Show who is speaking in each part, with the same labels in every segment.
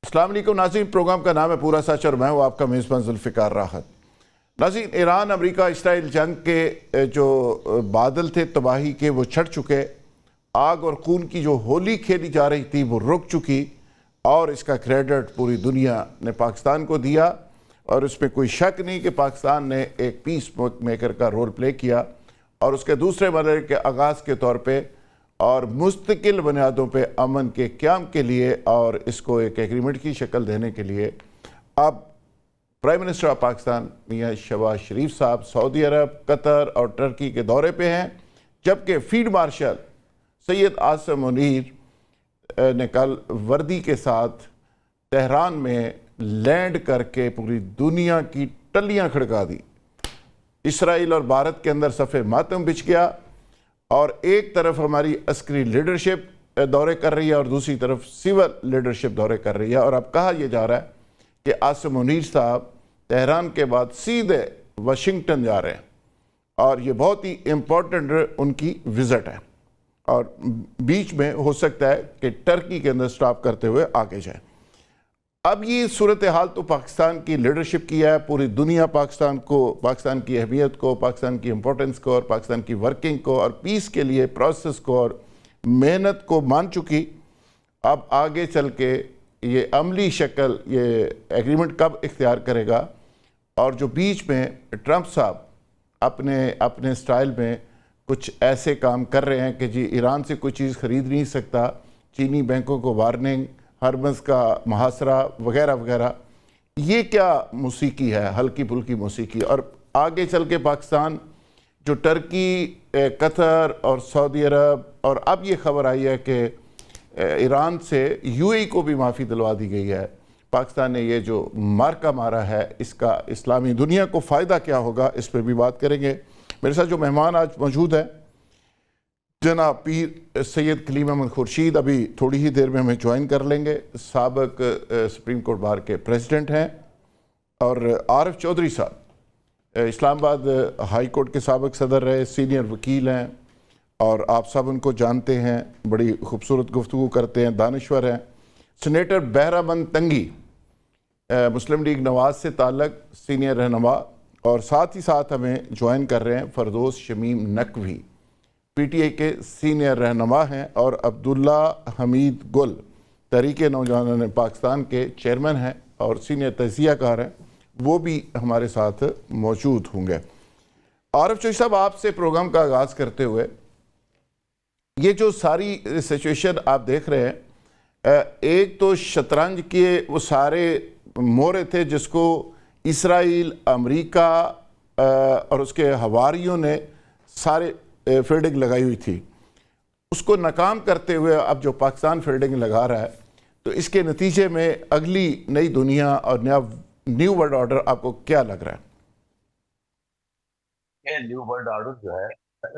Speaker 1: السلام علیکم ناظرین، پروگرام کا نام ہے پورا سچ اور میں ہوں آپ کا میزبان ذوالفقار راحت۔ ناظرین، ایران امریکہ اسرائیل جنگ کے جو بادل تھے تباہی کے وہ چھٹ چکے، آگ اور خون کی جو ہولی کھیلی جا رہی تھی وہ رک چکی، اور اس کا کریڈٹ پوری دنیا نے پاکستان کو دیا، اور اس میں کوئی شک نہیں کہ پاکستان نے ایک پیس میکر کا رول پلے کیا، اور اس کے دوسرے مرحلے کے آغاز کے طور پہ اور مستقل بنیادوں پہ امن کے قیام کے لیے اور اس کو ایک ایگریمنٹ کی شکل دینے کے لیے اب پرائم منسٹر آف پاکستان میاں شہباز شریف صاحب سعودی عرب، قطر اور ترکی کے دورے پہ ہیں، جبکہ فیلڈ مارشل سید عاصم منیر نے کل وردی کے ساتھ تہران میں لینڈ کر کے پوری دنیا کی ٹلیاں کھڑکا دی۔ اسرائیل اور بھارت کے اندر صف ماتم بچھ گیا، اور ایک طرف ہماری عسکری لیڈرشپ دورے کر رہی ہے اور دوسری طرف سول لیڈرشپ دورے کر رہی ہے، اور اب کہا یہ جا رہا ہے کہ عاصم منیر صاحب تہران کے بعد سیدھے واشنگٹن جا رہے ہیں، اور یہ بہت ہی امپورٹنٹ ان کی وزٹ ہے، اور بیچ میں ہو سکتا ہے کہ ٹرکی کے اندر سٹاپ کرتے ہوئے آگے جائیں۔ اب یہ صورتحال تو پاکستان کی لیڈرشپ کی ہے، پوری دنیا پاکستان کو، پاکستان کی اہمیت کو، پاکستان کی امپورٹنس کو اور پاکستان کی ورکنگ کو اور پیس کے لیے پروسیس کو اور محنت کو مان چکی۔ اب آگے چل کے یہ عملی شکل، یہ ایگریمنٹ کب اختیار کرے گا، اور جو بیچ میں ٹرمپ صاحب اپنے سٹائل میں کچھ ایسے کام کر رہے ہیں کہ جی ایران سے کوئی چیز خرید نہیں سکتا، چینی بینکوں کو وارننگ، ہرمز کا محاصرہ وغیرہ وغیرہ، یہ کیا موسیقی ہے، ہلکی پھلکی موسیقی۔ اور آگے چل کے پاکستان جو ٹرکی، قطر اور سعودی عرب، اور اب یہ خبر آئی ہے کہ ایران سے یو اے ای کو بھی معافی دلوا دی گئی ہے، پاکستان نے یہ جو مارکہ مارا ہے اس کا اسلامی دنیا کو فائدہ کیا ہوگا، اس پہ بھی بات کریں گے۔ میرے ساتھ جو مہمان آج موجود ہیں جناب پیر سید کلیم احمد خورشید ابھی تھوڑی ہی دیر میں ہمیں جوائن کر لیں گے، سابق سپریم کورٹ بار کے پریزیڈنٹ ہیں، اور عارف چودھری صاحب اسلام آباد ہائی کورٹ کے سابق صدر رہے، سینئر وکیل ہیں، اور آپ سب ان کو جانتے ہیں، بڑی خوبصورت گفتگو کرتے ہیں، دانشور ہیں۔ سینیٹر بہرامند تنگی مسلم لیگ نواز سے تعلق سینئر رہنما، اور ساتھ ہی ساتھ ہمیں جوائن کر رہے ہیں Firdous Shamim Naqvi, P T I کے سینئر رہنما ہیں، اور عبداللہ حمید گل تحریک نوجوانان پاکستان کے چیئرمین ہیں اور سینئر تجزیہ کار ہیں، وہ بھی ہمارے ساتھ موجود ہوں گے۔ عارف چودھری صاحب، آپ سے پروگرام کا آغاز کرتے ہوئے، یہ جو ساری سچویشن آپ دیکھ رہے ہیں، ایک تو شطرنج کے وہ سارے مورے تھے جس کو اسرائیل، امریکہ اور اس کے حواریوں نے سارے فیلڈنگ لگائی ہوئی تھی، اس کو ناکام کرتے ہوئے اب جو پاکستان فیلڈنگ لگا رہا ہے، تو اس کے نتیجے میں اگلی نئی دنیا اور نیو ورلڈ آرڈر آپ کو کیا لگ رہا ہے؟
Speaker 2: یہ نیو ورلڈ آرڈر جو ہے،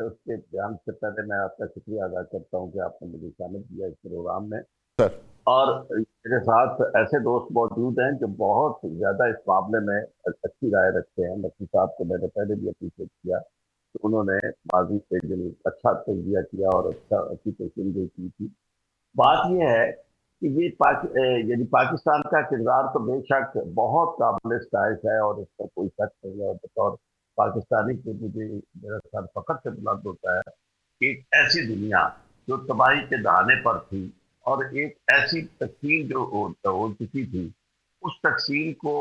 Speaker 2: اس کے بیان سے پہلے میں آپ کا شکریہ ادا کرتا ہوں کہ آپ نے مجھے شامل کیا اس پروگرام میں،
Speaker 1: سر
Speaker 2: اور میرے ساتھ ایسے دوست موجود ہیں جو بہت زیادہ اس معاملے میں اچھی رائے رکھتے ہیں۔ نقوی صاحب کو میں نے پہلے بھی اپریشیٹ کیا کہ انہوں نے ماضی سے اچھا تجزیہ کیا اور اچھی پیشنگوئی کی تھی۔ بات یہ ہے کہ یعنی پاکستان کا کردار تو بے شک بہت قابل ستائش ہے، اور اس پر کوئی شک نہیں ہے، اور بطور پاکستانی کو مجھے میرا سر فخر سے بلند ہوتا ہے کہ ایک ایسی دنیا جو تباہی کے دہانے پر تھی، اور ایک ایسی تقسیم جو ہو چکی تھی، اس تقسیم کو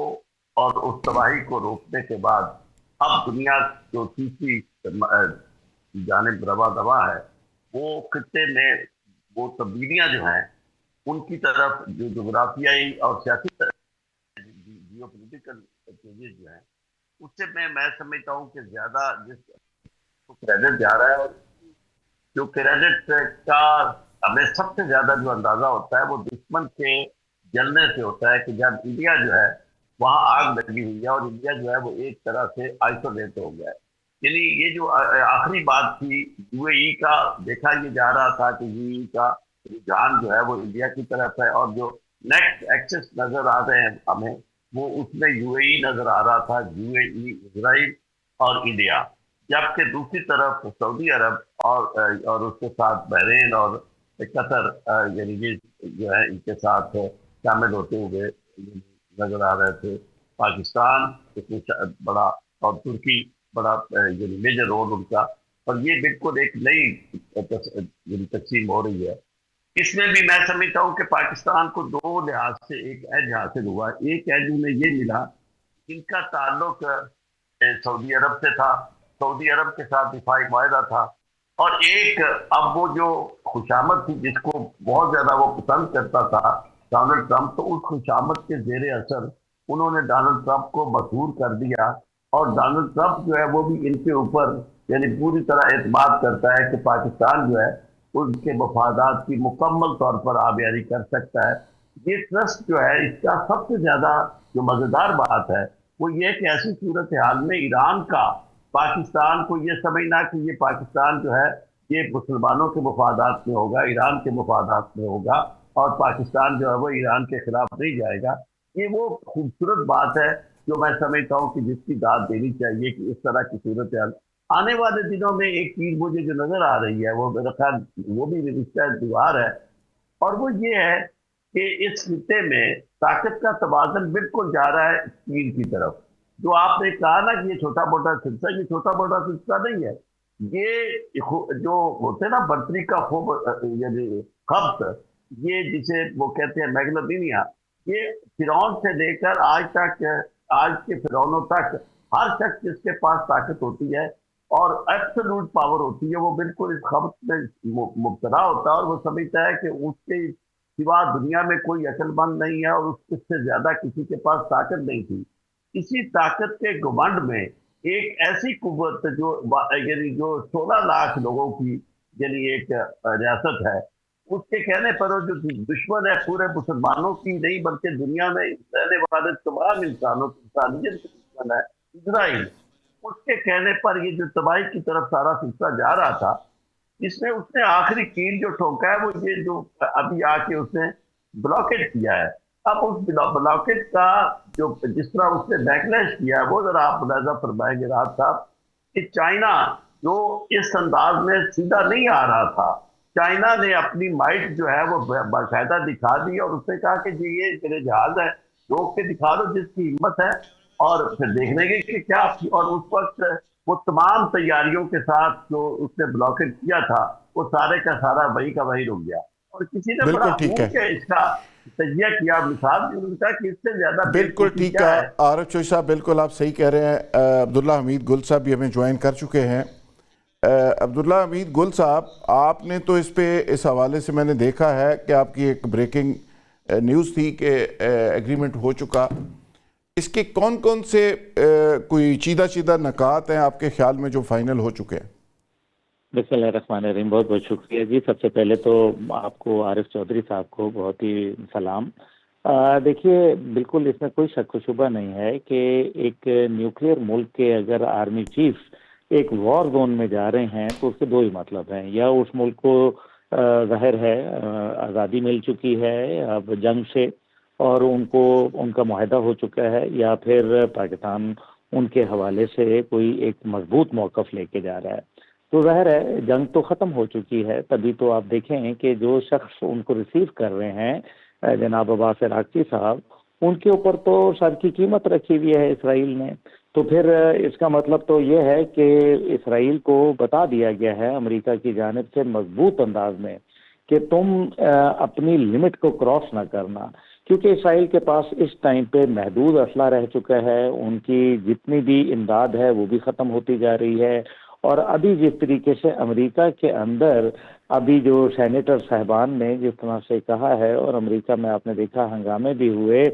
Speaker 2: اور اس تباہی کو روکنے کے بعد اب دنیا جو تیسری جانب رواں دوا ہے، وہ خطے میں وہ تبدیلیاں جو ہیں ان کی طرف، جو جغرافیائی اور سیاسی جیو پولیٹیکل چینجز جو ہیں، اس سے میں سمجھتا ہوں کہ زیادہ جس کو کریڈٹ جا رہا ہے، اور جو کریڈٹ کا ہمیں سب سے زیادہ جو اندازہ ہوتا ہے وہ دشمن کے جلنے سے ہوتا ہے، کہ جب انڈیا جو ہے وہاں آگ لگی ہوئی ہے، اور انڈیا جو ہے وہ ایک طرح سے آئسولیٹ ہو گیا ہے۔ یعنی یہ جو آخری بات تھی یو اے ای کا، دیکھا یہ جا رہا تھا کہ یو اے ای کا رجحان جو ہے وہ انڈیا کی طرف ہے، اور جو نیکسٹ ایکسس نظر آ رہے ہیں ہمیں، وہ اس میں یو اے ای نظر آ رہا تھا، یو اے ای، اسرائیل اور انڈیا، جبکہ دوسری طرف سعودی عرب اور اس کے ساتھ بحرین اور قطر، یعنی یہ جو ہے ان کے ساتھ شامل ہوتے ہوئے نظر آ رہے تھے. پاکستان اس میں بڑا اور ترکی بڑا یعنی میجر رول ان کا. اور یہ بالکل ایک نئی تقسیم ہو رہی ہے. اس میں بھی میں سمجھتا ہوں کہ پاکستان کو دو لحاظ سے ایک ایج حاصل ہوا. ایک ایج انہیں یہ ملا، ان کا تعلق سعودی عرب سے تھا، سعودی عرب کے ساتھ دفاعی معاہدہ تھا. اور ایک اب وہ جو خوشامد تھی جس کو بہت زیادہ وہ پسند کرتا تھا ڈونلڈ ٹرمپ، تو اس خوشامد کے زیر اثر انہوں نے ڈونلڈ ٹرمپ کو مسحور کر دیا. اور ڈونلڈ ٹرمپ جو ہے وہ بھی ان کے اوپر یعنی پوری طرح اعتماد کرتا ہے کہ پاکستان جو ہے ان کے مفادات کی مکمل طور پر آبیاری کر سکتا ہے. یہ ٹرسٹ جو ہے اس کا سب سے زیادہ جو مزیدار بات ہے وہ یہ کہ ایسی صورتحال میں ایران کا پاکستان کو یہ سمجھنا کہ یہ پاکستان جو ہے یہ مسلمانوں کے مفادات میں ہوگا، ایران کے مفادات میں ہوگا، اور پاکستان جو ہے وہ ایران کے خلاف نہیں جائے گا. یہ وہ خوبصورت بات ہے جو میں سمجھتا ہوں کہ جس کی داد دینی چاہیے کہ اس طرح کی صورتحال آنے والے دنوں میں. ایک چیز مجھے جو نظر آ رہی ہے وہ میرا خیال وہ بھی رشتہ دیوار ہے، اور وہ یہ ہے کہ اس خطے میں طاقت کا توازن بالکل جا رہا ہے چین کی طرف. جو آپ نے کہا نا کہ یہ چھوٹا موٹا سلسلہ، یہ چھوٹا موٹا سلسلہ نہیں ہے. یہ جو ہوتے نا برتری کا خوب یعنی خبط، یہ جسے وہ کہتے ہیں میگناطینیا، یہ فرعون سے لے کر آج تک، آج کے فرعونوں تک ہر شخص جس کے پاس طاقت ہوتی ہے اور ایبسولوٹ پاور ہوتی ہے وہ بالکل اس خبط میں مبتلا ہوتا ہے، اور وہ سمجھتا ہے کہ اس کے سوا دنیا میں کوئی عقل مند نہیں ہے اور اس سے زیادہ کسی کے پاس طاقت نہیں تھی. اسی طاقت کے گھمنڈ میں ایک ایسی قوت جو یعنی جو 16 لاکھ لوگوں کی یعنی ایک ریاست ہے، اس کے کہنے پر وہ جو دشمن ہے پورے مسلمانوں کی نہیں بلکہ دنیا میں رہنے والے تمام انسانوں کی انسانیت کا دشمن ہے، اسرائیل. اس کے کہنے پر یہ جو تباہی کی طرف سارا سلسلہ جا رہا تھا، اس میں اس نے آخری کیل جو ٹھوکا ہے وہ یہ جو ابھی آ کے اس نے بلاکیٹ کیا ہے. اب اس بلاکیٹ کا جو جس طرح اس نے بیکلیش کیا ہے وہ ذرا آپ ملاحظہ فرمائیں گے راحت صاحب کہ چائنا جو اس انداز میں سیدھا نہیں آ رہا تھا، چائنا نے اپنی مائٹ جو ہے وہ باقاعدہ دکھا دی اور اس نے کہا کہ جی یہ میرے جہاز ہے، روک کے دکھا دو جس کی ہمت ہے، اور پھر دیکھ لیں گے کہ کیا. اور اس وقت وہ تمام تیاریوں کے ساتھ جو اس نے بلاکیٹ کیا تھا وہ سارے کا سارا وہی کا وہی رک گیا. اور کسی نے بڑا
Speaker 1: بالکل ٹھیک ہے،
Speaker 2: خوب کے اس کا تجزیہ کیا، مثال بھی انہوں نے کہا کہ اس سے زیادہ
Speaker 1: بالکل ٹھیک ہے. عارف چوہی صاحب بالکل آپ صحیح کہہ رہے ہیں. عبداللہ حمید گل صاحب بھی ہمیں جوائن کر چکے ہیں. عبداللہ حمید گل صاحب، آپ نے تو اس پہ اس حوالے سے میں نے دیکھا ہے کہ آپ کی ایک بریکنگ نیوز تھی کہ ایگریمنٹ ہو چکا. اس کے کون کون سے کوئی چیدہ نکات ہیں آپ کے خیال میں جو فائنل ہو چکے ہیں؟
Speaker 3: بسم اللہ الرحمن الرحیم. بہت بہت شکریہ جی. سب سے پہلے تو آپ کو عارف چودھری صاحب کو بہت ہی سلام. دیکھیے بالکل اس میں کوئی شک و شبہ نہیں ہے کہ ایک نیوکلیئر ملک کے اگر آرمی چیف ایک وار زون میں جا رہے ہیں تو اس کے دو ہی مطلب ہیں، یا اس ملک کو ظاہر ہے آزادی مل چکی ہے اب جنگ سے اور ان کا معاہدہ ہو چکا ہے، یا پھر پاکستان ان کے حوالے سے کوئی ایک مضبوط موقف لے کے جا رہا ہے. تو ظاہر ہے جنگ تو ختم ہو چکی ہے. تبھی تو آپ دیکھیں کہ جو شخص ان کو ریسیو کر رہے ہیں جناب عباس عراقچی صاحب، ان کے اوپر تو سر کی قیمت رکھی ہوئی ہے اسرائیل نے. تو پھر اس کا مطلب تو یہ ہے کہ اسرائیل کو بتا دیا گیا ہے امریکہ کی جانب سے مضبوط انداز میں کہ تم اپنی لمٹ کو کراس نہ کرنا، کیونکہ اسرائیل کے پاس اس ٹائم پہ محدود اسلحہ رہ چکا ہے. ان کی جتنی بھی امداد ہے وہ بھی ختم ہوتی جا رہی ہے. اور ابھی جس طریقے سے امریکہ کے اندر ابھی جو سینیٹر صاحبان نے جس طرح سے کہا ہے، اور امریکہ میں آپ نے دیکھا ہنگامے بھی ہوئے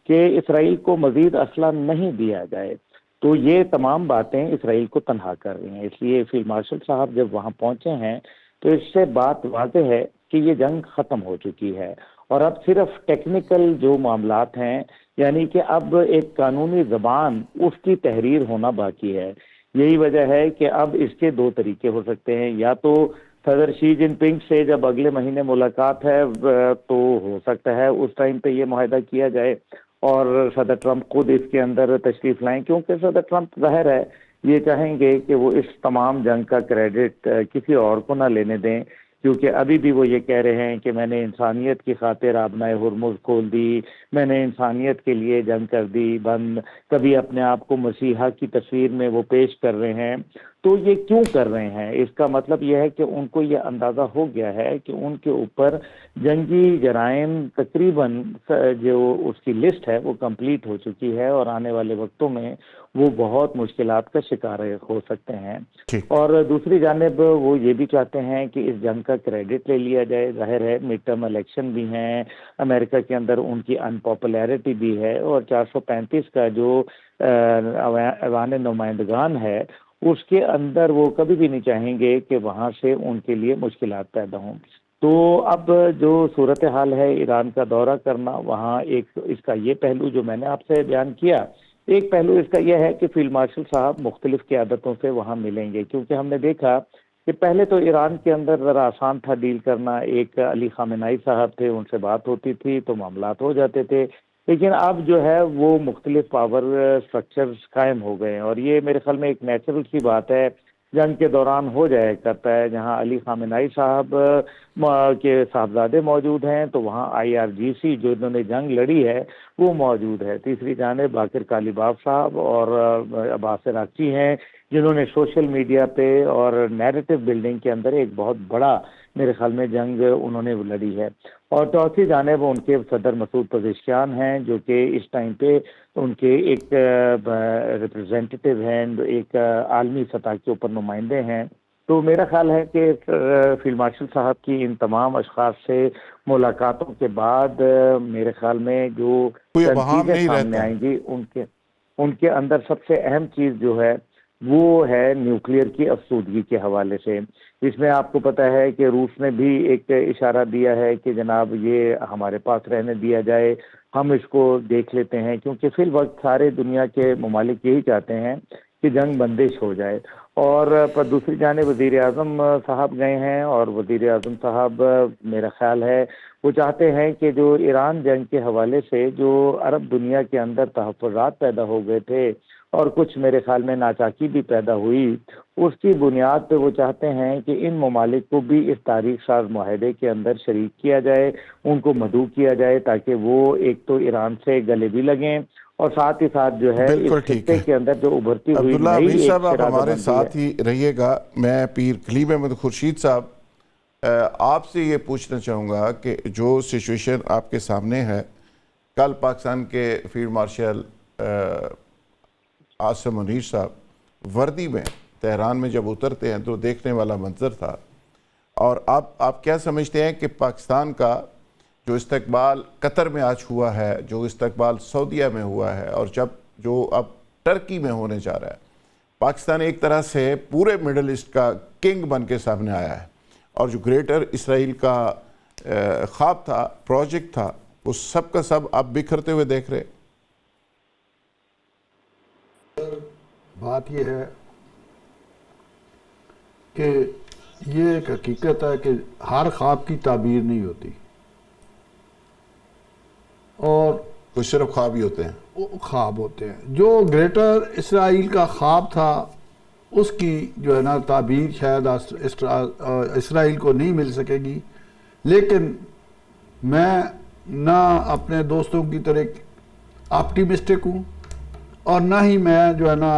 Speaker 3: کہ اسرائیل کو مزید اسلحہ نہیں دیا جائے، تو یہ تمام باتیں اسرائیل کو تنہا کر رہی ہیں. اس لیے فیلڈ مارشل صاحب جب وہاں پہنچے ہیں تو اس سے بات واضح ہے کہ یہ جنگ ختم ہو چکی ہے، اور اب صرف ٹیکنیکل جو معاملات ہیں یعنی کہ اب ایک قانونی زبان اس کی تحریر ہونا باقی ہے. یہی وجہ ہے کہ اب اس کے دو طریقے ہو سکتے ہیں، یا تو صدر شی جن پنگ سے جب اگلے مہینے ملاقات ہے تو ہو سکتا ہے اس ٹائم پہ یہ معاہدہ کیا جائے اور صدر ٹرمپ خود اس کے اندر تشریف لائیں، کیونکہ صدر ٹرمپ ظاہر ہے یہ چاہیں گے کہ وہ اس تمام جنگ کا کریڈٹ کسی اور کو نہ لینے دیں. کیونکہ ابھی بھی وہ یہ کہہ رہے ہیں کہ میں نے انسانیت کی خاطر آبنائے ہرمز کھول دی، میں نے انسانیت کے لیے جنگ کر دی بند، کبھی اپنے آپ کو مسیحا کی تصویر میں وہ پیش کر رہے ہیں۔ تو یہ کیوں کر رہے ہیں؟ اس کا مطلب یہ ہے کہ ان کو یہ اندازہ ہو گیا ہے کہ ان کے اوپر جنگی جرائم تقریباً جو اس کی لسٹ ہے وہ کمپلیٹ ہو چکی ہے، اور آنے والے وقتوں میں وہ بہت مشکلات کا شکار ہو سکتے ہیں۔ اور دوسری جانب وہ یہ بھی چاہتے ہیں کہ اس جنگ کا کریڈٹ لے لیا جائے۔ ظاہر ہے مڈ ٹرم الیکشن بھی ہیں امریکہ کے اندر، ان کی ان پاپولیرٹی بھی ہے، اور 435 کا جو ایوان نمائندگان ہے اس کے اندر وہ کبھی بھی نہیں چاہیں گے کہ وہاں سے ان کے لیے مشکلات پیدا ہوں۔ تو اب جو صورتحال ہے ایران کا دورہ کرنا، وہاں ایک اس کا یہ پہلو جو میں نے آپ سے بیان کیا، ایک پہلو اس کا یہ ہے کہ فیلڈ مارشل صاحب مختلف قیادتوں سے وہاں ملیں گے، کیونکہ ہم نے دیکھا کہ پہلے تو ایران کے اندر ذرا آسان تھا ڈیل کرنا، ایک علی خامنائی صاحب تھے، ان سے بات ہوتی تھی تو معاملات ہو جاتے تھے، لیکن اب جو ہے وہ مختلف پاور سٹرکچرز قائم ہو گئے ہیں، اور یہ میرے خیال میں ایک نیچرل سی بات ہے، جنگ کے دوران ہو جایا کرتا ہے۔ جہاں علی خامنائی صاحب کے صاحبزادے موجود ہیں تو وہاں IRGC جو انہوں نے جنگ لڑی ہے وہ موجود ہے۔ تیسری جانب باقر کالیباف صاحب اور عباس عراقچی ہیں جنہوں نے سوشل میڈیا پہ اور نیریٹو بلڈنگ کے اندر ایک بہت بڑا میرے خیال میں جنگ انہوں نے لڑی ہے۔ اور چوتھی جانب ان کے صدر مسعود پزشکیان ہیں جو کہ اس ٹائم پہ ان کے ایک ریپرزینٹیٹیو ہیں، ایک عالمی سطح کے اوپر نمائندے ہیں۔ تو میرا خیال ہے کہ فیلڈ مارشل صاحب کی ان تمام اشخاص سے ملاقاتوں کے بعد میرے خیال میں جو چیزیں سامنے آئیں گی ان کے اندر سب سے اہم چیز جو ہے وہ ہے نیوکلیئر کی افسودگی کے حوالے سے۔ اس میں آپ کو پتہ ہے کہ روس نے بھی ایک اشارہ دیا ہے کہ جناب یہ ہمارے پاس رہنے دیا جائے، ہم اس کو دیکھ لیتے ہیں، کیونکہ فی الوقت سارے دنیا کے ممالک یہی چاہتے ہیں کہ جنگ بندش ہو جائے۔ اور پر دوسری جانب وزیر اعظم صاحب گئے ہیں، اور وزیر اعظم صاحب میرا خیال ہے وہ چاہتے ہیں کہ جو ایران جنگ کے حوالے سے جو عرب دنیا کے اندر تحفظات پیدا ہو گئے تھے اور کچھ میرے خیال میں ناچاکی بھی پیدا ہوئی، اس کی بنیاد پہ وہ چاہتے ہیں کہ ان ممالک کو بھی اس تاریخ ساز معاہدے کے اندر شریک کیا جائے، ان کو مدعو کیا جائے تاکہ وہ ایک تو ایران سے گلے بھی لگیں، اور ساتھ ہی ساتھ جو ہے اس خطے کے اندر جو ابھرتی ہوئی
Speaker 1: عبداللہ امیر صاحب آپ ہمارے ساتھ ہی رہیے گا۔ میں پیر کلیم احمد خورشید صاحب آپ سے یہ پوچھنا چاہوں گا کہ جو سچویشن آپ کے سامنے ہے، کل پاکستان کے فیلڈ مارشل عاصم منیر صاحب وردی میں تہران میں جب اترتے ہیں تو دیکھنے والا منظر تھا، اور آپ کیا سمجھتے ہیں کہ پاکستان کا جو استقبال قطر میں آج ہوا ہے، جو استقبال سعودیہ میں ہوا ہے، اور جو اب ٹرکی میں ہونے جا رہا ہے، پاکستان ایک طرح سے پورے مڈل ایسٹ کا کنگ بن کے سامنے آیا ہے، اور جو گریٹر اسرائیل کا خواب تھا، پروجیکٹ تھا، وہ سب کا سب اب بکھرتے ہوئے دیکھ رہے۔
Speaker 4: بات یہ ہے کہ یہ ایک حقیقت ہے کہ ہر خواب کی تعبیر نہیں ہوتی، اور
Speaker 1: کچھ صرف خواب ہی ہوتے ہیں،
Speaker 4: خواب ہوتے ہیں۔ جو گریٹر اسرائیل کا خواب تھا اس کی جو ہے نا تعبیر شاید اسرائیل کو نہیں مل سکے گی، لیکن میں نہ اپنے دوستوں کی طرح آپٹیمسٹک ہوں اور نہ ہی میں جو ہے نا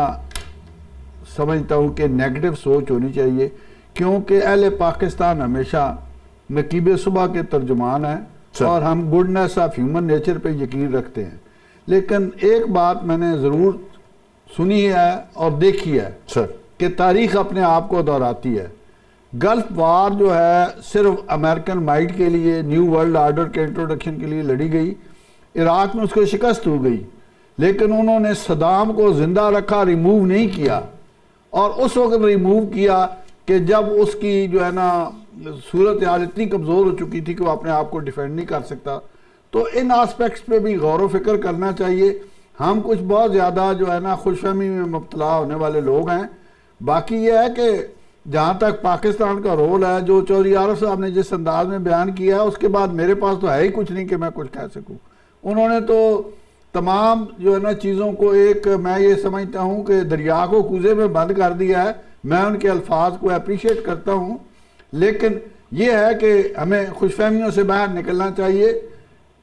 Speaker 4: سمجھتا ہوں کہ نیگیٹو سوچ ہونی چاہیے، کیونکہ اہل پاکستان ہمیشہ نقیب صبح کے ترجمان ہیں اور ہم گڈنس آف ہیومن نیچر پہ یقین رکھتے ہیں۔ لیکن ایک بات میں نے ضرور سنی ہے اور دیکھی ہے کہ تاریخ اپنے آپ کو دہراتی ہے۔ گلف وار جو ہے صرف امریکن مائٹ کے لیے، نیو ورلڈ آرڈر کے انٹروڈکشن کے لیے لڑی گئی، عراق میں اس کو شکست ہو گئی، لیکن انہوں نے صدام کو زندہ رکھا، ریموو نہیں کیا، اور اس وقت ریموو کیا کہ جب اس کی جو ہے نا صورتحال اتنی کمزور ہو چکی تھی کہ وہ اپنے آپ کو ڈیفینڈ نہیں کر سکتا۔ تو ان آسپیکٹس پہ بھی غور و فکر کرنا چاہیے۔ ہم کچھ بہت زیادہ جو ہے نا خوش فہمی میں مبتلا ہونے والے لوگ ہیں۔ باقی یہ ہے کہ جہاں تک پاکستان کا رول ہے، جو چودھری عارف صاحب نے جس انداز میں بیان کیا ہے، اس کے بعد میرے پاس تو ہے ہی کچھ نہیں کہ میں کچھ کہہ سکوں۔ انہوں نے تو تمام جو ہے نا چیزوں کو ایک، میں یہ سمجھتا ہوں کہ دریا کو کوزے میں بند کر دیا ہے۔ میں ان کے الفاظ کو اپریشیٹ کرتا ہوں، لیکن یہ ہے کہ ہمیں خوش فہمیوں سے باہر نکلنا چاہیے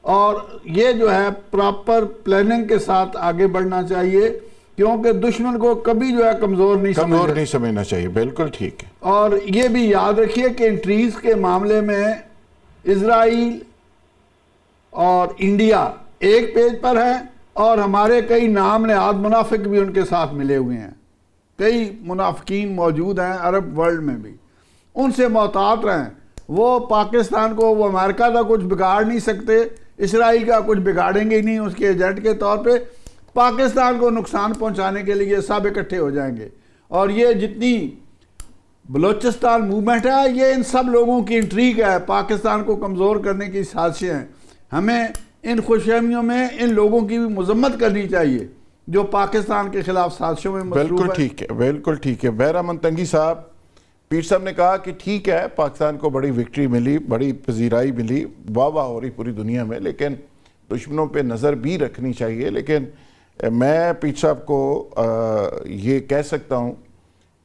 Speaker 4: اور یہ جو ہے پراپر پلاننگ کے ساتھ آگے بڑھنا چاہیے، کیونکہ دشمن کو کبھی جو ہے کمزور نہیں
Speaker 1: سمجھنا چاہیے. بالکل ٹھیک ہے.
Speaker 4: اور یہ بھی یاد رکھیے کہ انٹریز کے معاملے میں اسرائیل اور انڈیا ایک پیج پر ہیں، اور ہمارے کئی نام نہاد منافق بھی ان کے ساتھ ملے ہوئے ہیں. کئی منافقین موجود ہیں عرب ورلڈ میں بھی، ان سے محتاط رہیں. وہ پاکستان کو، وہ امریکہ کا کچھ بگاڑ نہیں سکتے، اسرائیل کا کچھ بگاڑیں گے ہی نہیں. اس کے ایجنٹ کے طور پہ پاکستان کو نقصان پہنچانے کے لیے سب اکٹھے ہو جائیں گے. اور یہ جتنی بلوچستان موومنٹ ہے، یہ ان سب لوگوں کی انٹریگ ہے، پاکستان کو کمزور کرنے کی سازشیں ہیں. ہمیں ان خوش فہمیوں میں ان لوگوں کی بھی مذمت کرنی چاہیے جو پاکستان کے خلاف سازشوں میں مصروف
Speaker 1: بالکل ٹھیک ہے. بالکل ٹھیک ہے. بہرامند تنگی صاحب، پیر صاحب نے کہا کہ ٹھیک ہے پاکستان کو بڑی وکٹری ملی، بڑی پذیرائی ملی، واہ واہ ہو رہی پوری دنیا میں، لیکن دشمنوں پہ نظر بھی رکھنی چاہیے. لیکن میں پیر صاحب کو یہ کہہ سکتا ہوں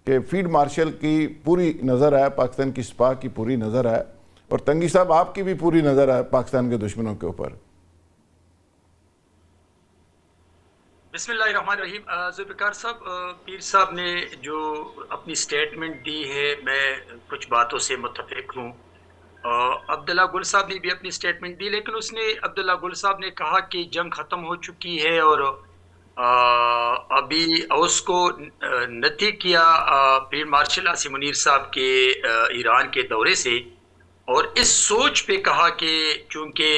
Speaker 1: کہ فیلڈ مارشل کی پوری نظر ہے، پاکستان کی سپاہ کی پوری نظر ہے، اور تنگی صاحب آپ کی بھی پوری نظر ہے پاکستان کے دشمنوں کے اوپر.
Speaker 5: بسم اللہ الرحمن الرحیم. ذوالفقار صاحب، پیر صاحب نے جو اپنی سٹیٹمنٹ دی ہے، میں کچھ باتوں سے متفق ہوں. عبداللہ گل صاحب نے بھی اپنی سٹیٹمنٹ دی، لیکن عبداللہ گل صاحب نے کہا کہ جنگ ختم ہو چکی ہے اور ابھی اس کو نتی کیا فیلڈ مارشل عاصم منیر صاحب کے ایران کے دورے سے، اور اس سوچ پہ کہا کہ چونکہ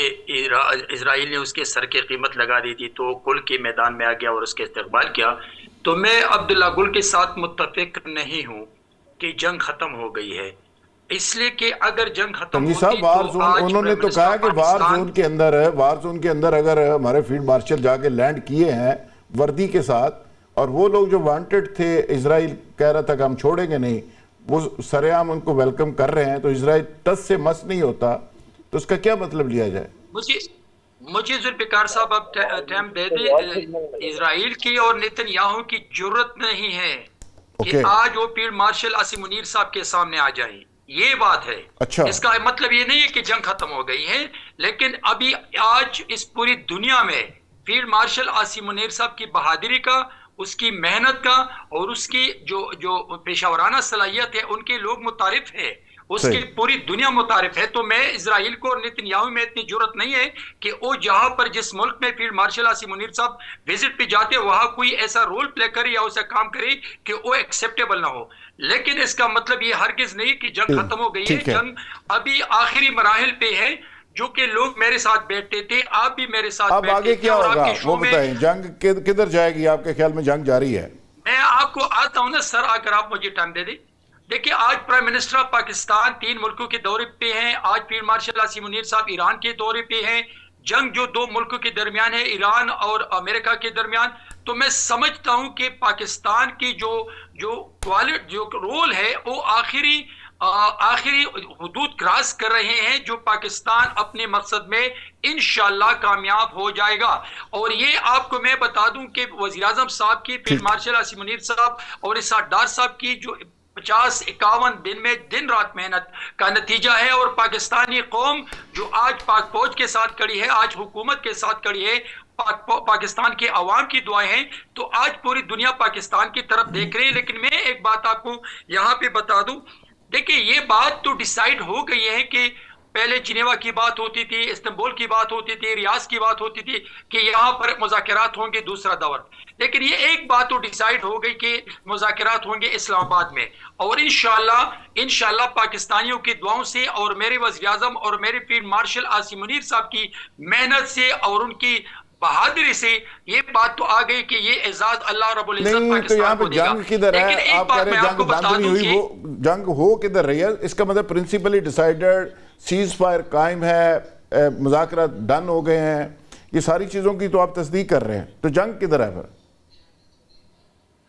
Speaker 5: اسرائیل نے اس کے سر کی قیمت لگا دی تھی تو کل کے میدان میں آ گیا اور اس کے استقبال کیا. تو میں عبداللہ گل کے ساتھ متفق نہیں ہوں کہ جنگ ختم ہو گئی ہے، اس لیے کہ اگر جنگ ختم ہوتی
Speaker 1: صاحب
Speaker 5: تو آج
Speaker 1: انہوں نے تو کہا کہ وار زون کے اندر اگر ہمارے فیلڈ مارشل جا کے لینڈ کیے ہیں وردی کے ساتھ، اور وہ لوگ جو وانٹڈ تھے، اسرائیل کہہ رہا تھا کہ ہم چھوڑیں گے نہیں، وہ سرعام ان کو ویلکم کر رہے ہیں، تو اسرائیل ٹس سے مس نہیں ہوتا، تو اس کا کیا مطلب لیا جائے؟
Speaker 5: مجھے ذوالفقار صاحب اب ٹائم دے دیں. اسرائیل کی اور نیتن یاہو کی جرت نہیں ہے کہ آج وہ فیلڈ مارشل عاصم منیر صاحب کے سامنے آ جائیں. یہ بات ہے. اس کا مطلب یہ نہیں ہے کہ جنگ ختم ہو گئی ہے، لیکن ابھی آج اس پوری دنیا میں فیلڈ مارشل عاصم منیر صاحب کی بہادری کا، اس کی محنت کا اور اس کی جو پیشہ ورانہ صلاحیت ہے، ان کے لوگ متعارف ہے، اس کی پوری دنیا متعارف ہے. تو میں اسرائیل کو اور نیتن یاہو میں اتنی جرت نہیں ہے کہ وہ جہاں پر جس ملک میں فیلڈ مارشل عاصم منیر صاحب وزٹ پہ جاتے وہاں کوئی ایسا رول پلے کرے یا ایسا کام کرے کہ وہ ایکسیپٹیبل نہ ہو. لیکن اس کا مطلب یہ ہرگز نہیں کہ جنگ ختم ہو گئی ہے. جنگ ابھی آخری مراحل پہ ہے، جو کہ لوگ میرے ساتھ بیٹھتے تھے، آپ بھی میرے ساتھ
Speaker 1: اب آگے کیا ہوگا وہ بتائیں؟ جنگ کدھر جائے گی آپ کے خیال میں؟ جنگ جاری ہے.
Speaker 5: میں آپ کو آتا ہوں نا سر، اگر آپ مجھے ٹائم دے دیں. دیکھیں، آج پرائم منسٹر آف پاکستان 3 ملکوں کے دورے پہ ہیں. آج فیلڈ مارشل عاصم منیر صاحب ایران کے دورے پہ ہیں. جنگ جو 2 ملکوں کے درمیان ہے، ایران اور امریکہ کے درمیان، تو میں سمجھتا ہوں کہ پاکستان کی جو رول ہے وہ آخری حدود کراس کر رہے ہیں، جو پاکستان اپنے مقصد میں انشاءاللہ کامیاب ہو جائے گا. اور یہ آپ کو میں بتا دوں کہ وزیر اعظم صاحب کی، فیلڈ مارشل عاصم منیر صاحب اور اسحاق ڈار صاحب کی جو 50-51 دن میں دن رات محنت کا نتیجہ ہے. اور پاکستانی قوم جو آج پاک فوج کے ساتھ کڑی ہے، آج حکومت کے ساتھ کڑی ہے، پاکستان کے عوام کی دعائیں ہیں، تو آج پوری دنیا پاکستان کی طرف دیکھ رہے ہیں. لیکن میں ایک بات آپ کو یہاں پہ بتا دوں، دیکھیں یہ بات تو ڈیسائیڈ ہو گئی ہے کہ پہلے جنیوا کی بات ہوتی تھی، استنبول کی بات ہوتی تھی، ریاض کی بات ہوتی تھی کہ یہاں پر مذاکرات ہوں گے دوسرا دور. لیکن یہ ایک بات تو ڈیسائیڈ ہو گئی کہ مذاکرات ہوں گے اسلام آباد میں. اور انشاءاللہ پاکستانیوں کی دعاؤں سے اور میرے وزیر اعظم اور میرے فیلڈ مارشل عاصم منیر صاحب کی محنت سے اور ان کی بہادری سے یہ بات تو آ گئی کہ یہ اعزاز اللہ رب العزت پاکستان کو دے گا.
Speaker 1: جنگ کدھر ہے؟ آپ کہہ رہے ہیں جنگ بند نہیں ہوئی، وہ جنگ ہو کدھر رہی ہے؟ اس کا مطلب پرنسپلی ڈیسائیڈڈ سیز فائر قائم ہے، مذاکرات ڈن ہو گئے ہیں، یہ ساری چیزوں کی تو آپ تصدیق کر رہے ہیں، تو جنگ کدھر ہے پھر؟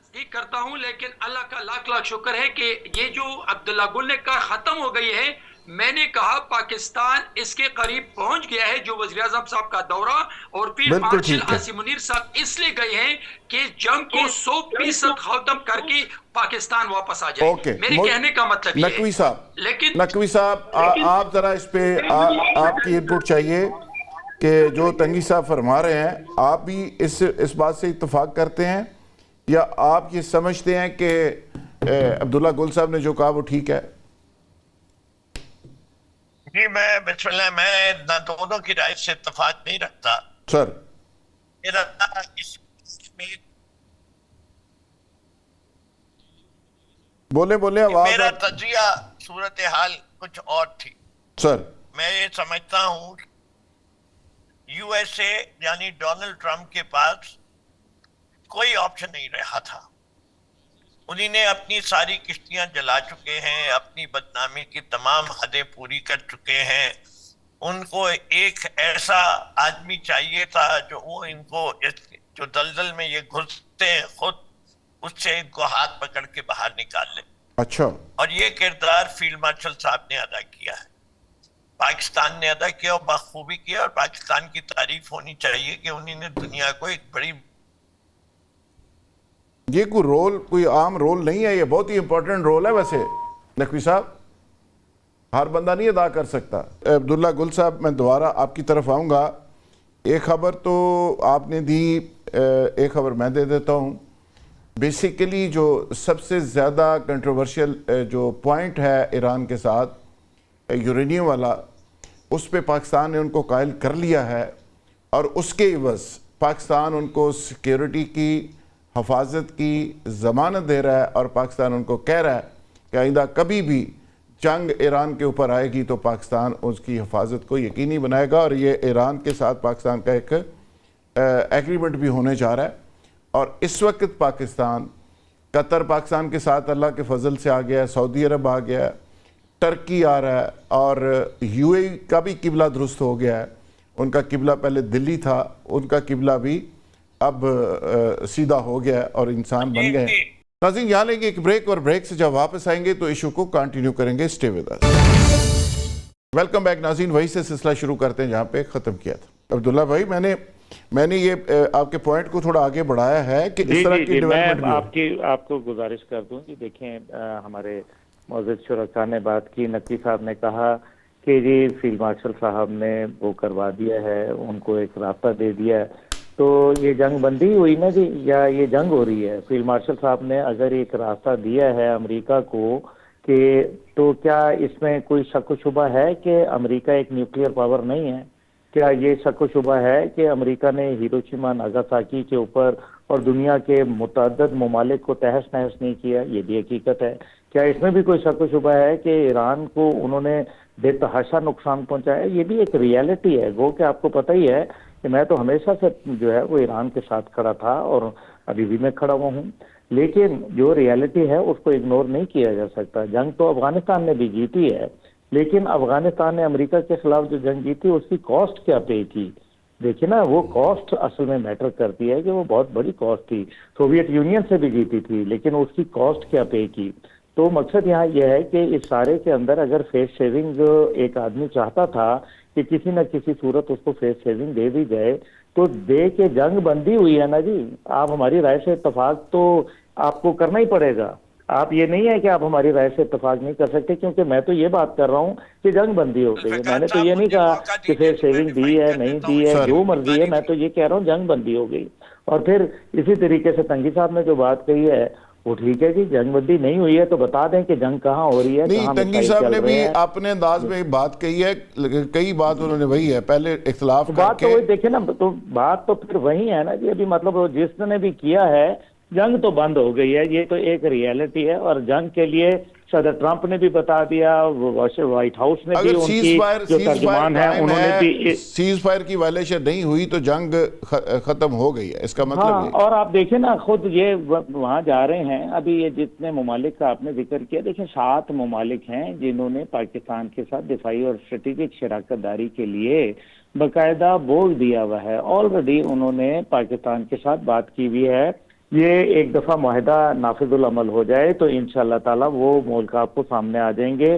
Speaker 5: تصدیق کرتا ہوں، لیکن اللہ کا لاکھ لاکھ شکر ہے کہ یہ جو عبداللہ گل نے کہا ختم ہو گئی ہے، میں نے کہا پاکستان اس کے قریب پہنچ گیا ہے جو وزیر اعظم صاحب کا دورہ اور فیلڈ مارشل عاصم منیر صاحب اس لیے گئے ہیں کہ جنگ کو 100% ختم کر کے پاکستان واپس آ جائے. میرے کہنے کا مطلب یہ ہے.
Speaker 1: لیکن نقوی صاحب آپ ذرا اس پہ آپ کی انپٹ چاہیے کہ جو تنگی صاحب فرما رہے ہیں آپ بھی اس بات سے اتفاق کرتے ہیں یا آپ یہ سمجھتے ہیں کہ عبداللہ گل صاحب نے جو کہا وہ ٹھیک ہے؟
Speaker 6: جی میں بسم اللہ میں نہ دونوں کی رائے سے اتفاق نہیں رکھتا
Speaker 1: سر.
Speaker 6: میرا
Speaker 1: بولے آواز.
Speaker 6: میرا تجزیہ صورتحال کچھ اور تھی
Speaker 1: سر.
Speaker 6: میں یہ سمجھتا ہوں یو ایس اے یعنی ڈونلڈ ٹرمپ کے پاس کوئی آپشن نہیں رہا تھا. انہیں نے اپنی ساری کشتیاں جلا چکے ہیں, اپنی بدنامی کی تمام حدیں پوری کر چکے ہیں. ان کو ایک ایسا آدمی چاہیے تھا جو وہ ان کو جو دلدل میں یہ گھستے ہیں خود اس سے ان کو ہاتھ پکڑ کے باہر نکال لے.
Speaker 1: اچھا.
Speaker 6: اور یہ کردار فیلڈ مارشل صاحب نے ادا کیا ہے, پاکستان نے ادا کیا اور بخوبی کیا, اور پاکستان کی تعریف ہونی چاہیے کہ انہوں نے دنیا کو ایک بڑی
Speaker 1: یہ کوئی عام رول نہیں ہے, یہ بہت ہی امپورٹنٹ رول ہے. ویسے نقوی صاحب ہر بندہ نہیں ادا کر سکتا. عبداللہ گل صاحب میں دوبارہ آپ کی طرف آؤں گا. ایک خبر تو آپ نے دی, ایک خبر میں دے دیتا ہوں. بیسیکلی جو سب سے زیادہ کنٹروورشل جو پوائنٹ ہے ایران کے ساتھ یورینیم والا, اس پہ پاکستان نے ان کو قائل کر لیا ہے اور اس کے عوض پاکستان ان کو سیکیورٹی کی حفاظت کی ضمانت دے رہا ہے اور پاکستان ان کو کہہ رہا ہے کہ آئندہ کبھی بھی جنگ ایران کے اوپر آئے گی تو پاکستان اس کی حفاظت کو یقینی بنائے گا. اور یہ ایران کے ساتھ پاکستان کا ایک ایگریمنٹ بھی ہونے جا رہا ہے. اور اس وقت پاکستان, قطر پاکستان کے ساتھ اللہ کے فضل سے آ گیا ہے, سعودی عرب آ گیا ہے, ٹرکی آ رہا ہے, اور یو اے کا بھی قبلہ درست ہو گیا ہے. ان کا قبلہ پہلے دلی تھا, ان کا قبلہ بھی اب سیدھا ہو گیا اور انسان بن گئے. ناظرین یہاں لیں گے ایک بریک, اور بریک سے جب واپس آئیں گے تو ایشو کو کنٹینیو کریں گے. Stay with us. Welcome back ناظرین. وہی سے سلسلہ شروع کرتے ہیں جہاں پہ ختم کیا تھا. عبداللہ بھائی میں نے یہ آپ کے پوائنٹ کو تھوڑا آگے بڑھایا ہے کہ اس طرح کی ڈیولپمنٹ
Speaker 3: میں آپ کو گزارش کر دوں کہ دیکھیں ہمارے معزز شرکاء نے بات کی. نقوی صاحب نے کہا کہ جی فیلڈ مارشل صاحب نے وہ کروا دیا ہے, ان کو ایک رابطہ دے دیا ہے, تو یہ جنگ بندی ہوئی نا جی, یا یہ جنگ ہو رہی ہے؟ فیلڈ مارشل صاحب نے اگر ایک راستہ دیا ہے امریکہ کو کہ تو کیا اس میں کوئی شک و شبہ ہے کہ امریکہ ایک نیوکلیئر پاور نہیں ہے؟ کیا یہ شک و شبہ ہے کہ امریکہ نے ہیروشیما ناگاساکی کے اوپر اور دنیا کے متعدد ممالک کو تہس نہس نہیں کیا؟ یہ بھی حقیقت ہے. کیا اس میں بھی کوئی شک و شبہ ہے کہ ایران کو انہوں نے بے تحاشا نقصان پہنچایا؟ یہ بھی ایک ریالٹی ہے. گو کہ آپ کو پتہ ہی ہے کہ میں تو ہمیشہ سے جو ہے وہ ایران کے ساتھ کھڑا تھا اور ابھی بھی میں کھڑا ہوا ہوں, لیکن جو ریالٹی ہے اس کو اگنور نہیں کیا جا سکتا. جنگ تو افغانستان نے بھی جیتی ہے, لیکن افغانستان نے امریکہ کے خلاف جو جنگ جیتی اس کی کاسٹ کیا پے کی؟ دیکھیں نا, وہ کاسٹ اصل میں میٹر کرتی ہے کہ وہ بہت بڑی کاسٹ تھی. سوویت یونین سے بھی جیتی تھی, لیکن اس کی کاسٹ کیا پے کی؟ تو مقصد یہاں یہ ہے کہ اس سارے کے اندر اگر فیس سیونگ ایک آدمی چاہتا تھا کہ کسی نہ کسی صورت اس کو فیس سیونگ دے دی جائے تو دے کے جنگ بندی ہوئی ہے نا جی. آپ ہماری رائے سے اتفاق تو آپ کو کرنا ہی پڑے گا. آپ یہ نہیں ہے کہ آپ ہماری رائے سے اتفاق نہیں کر سکتے, کیونکہ میں تو یہ بات کر رہا ہوں کہ جنگ بندی ہو گئی ہے. میں نے تو یہ نہیں کہا کہ فیس سیونگ دی ہے نہیں دی ہے, جو مرضی ہے, میں تو یہ کہہ رہا ہوں جنگ بندی ہو گئی. اور پھر اسی طریقے سے تنگی صاحب نے جو بات کہی ہے وہ ٹھیک ہے جی, جنگ بندی نہیں ہوئی ہے تو بتا دیں کہ جنگ کہاں ہو رہی ہے.
Speaker 1: نہیں, تنگی صاحب نے بھی اپنے انداز میں بات کہی ہے, کئی بات انہوں نے وہی ہے, پہلے اختلاف
Speaker 3: بات تو وہی دیکھیں نا, تو بات تو پھر وہی ہے نا جی. ابھی مطلب جس نے بھی کیا ہے جنگ تو بند ہو گئی ہے, یہ تو ایک ریالٹی ہے. اور جنگ کے لیے صدر ٹرمپ نے بھی بتا دیا, وائٹ ہاؤس نے بھی, ان کی جو ترجمان ہیں انہوں نے بھی,
Speaker 1: سیز فائر کی وائلیشن نہیں ہوئی تو جنگ ختم ہو گئی ہے, اس کا مطلب
Speaker 3: ہاں. اور آپ دیکھیں نا خود یہ وہاں جا رہے ہیں ابھی, یہ جتنے ممالک کا آپ نے ذکر کیا, دیکھیں 7 ممالک ہیں جنہوں نے پاکستان کے ساتھ دفاعی اور اسٹریٹجک شراکت داری کے لیے باقاعدہ بوجھ دیا ہوا ہے. آلریڈی انہوں نے پاکستان کے ساتھ بات کی ہوئی ہے. یہ ایک دفعہ معاہدہ نافذ العمل ہو جائے تو انشاءاللہ تعالی وہ ملک آپ کو سامنے آ جائیں گے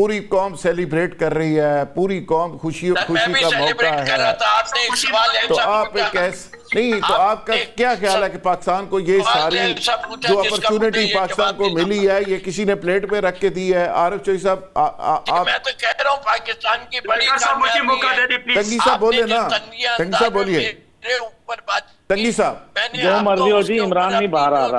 Speaker 1: پوری قوم سیلیبریٹ کر رہی ہے, پوری قوم خوشی کا موقع ہے, تو آپ نہیں, تو آپ کا کیا خیال ہے کہ پاکستان کو یہ ساری جو اپرچونٹی پاکستان کو ملی ہے یہ کسی نے پلیٹ پہ رکھ کے دی ہے؟ عارف چودھری صاحب آپ,
Speaker 6: میں تو کہہ رہا ہوں پاکستان کی بڑی
Speaker 1: تنگی صاحب بولے نا, تنگی صاحب بولیے, تنگی صاحب
Speaker 3: جو مرضی ہو جی, عمران نہیں باہر آ رہا.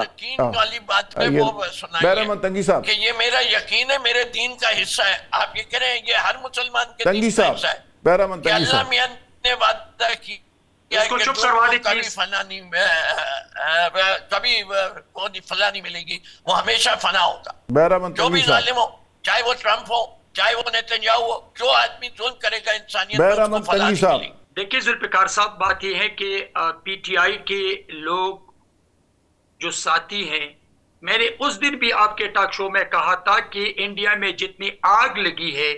Speaker 6: والی بات پہ وہ سنائیے
Speaker 1: بہرحمد تنگی صاحب
Speaker 6: کہ یہ میرا یقین ہے, میرے دین کا حصہ ہے. آپ یہ کہہ رہے ہیں یہ ہر مسلمان کے
Speaker 1: تنگی
Speaker 6: دین کا
Speaker 1: صاحب,
Speaker 6: حصہ ہے
Speaker 1: بہرحمد
Speaker 6: کہ
Speaker 1: تنگی
Speaker 6: اللہ
Speaker 1: صاحب
Speaker 6: میاں نے وعدہ کی کبھی فنا نہیں, کبھی فلاں نہیں ملے گی, وہ ہمیشہ فنا ہوگا.
Speaker 1: بہرحمد
Speaker 6: جو بھی
Speaker 1: تنگی صاحب,
Speaker 6: ظالم ہو, چاہے وہ ٹرمپ ہو, چاہے وہ نیتنیاہو ہو, جو آدمی ظلم کرے گا انسانیت کو,
Speaker 1: بہرحمد
Speaker 6: اس کو فلاں
Speaker 1: تنگی
Speaker 6: نہیں
Speaker 1: صاحب.
Speaker 6: ملے گی.
Speaker 5: دیکھیے ذوالفقار صاحب, بات یہ ہے کہ پی ٹی آئی کے لوگ جو ساتھی ہیں, میں نے اس دن بھی آپ کے ٹاک شو میں کہا تھا کہ انڈیا میں جتنی آگ لگی ہے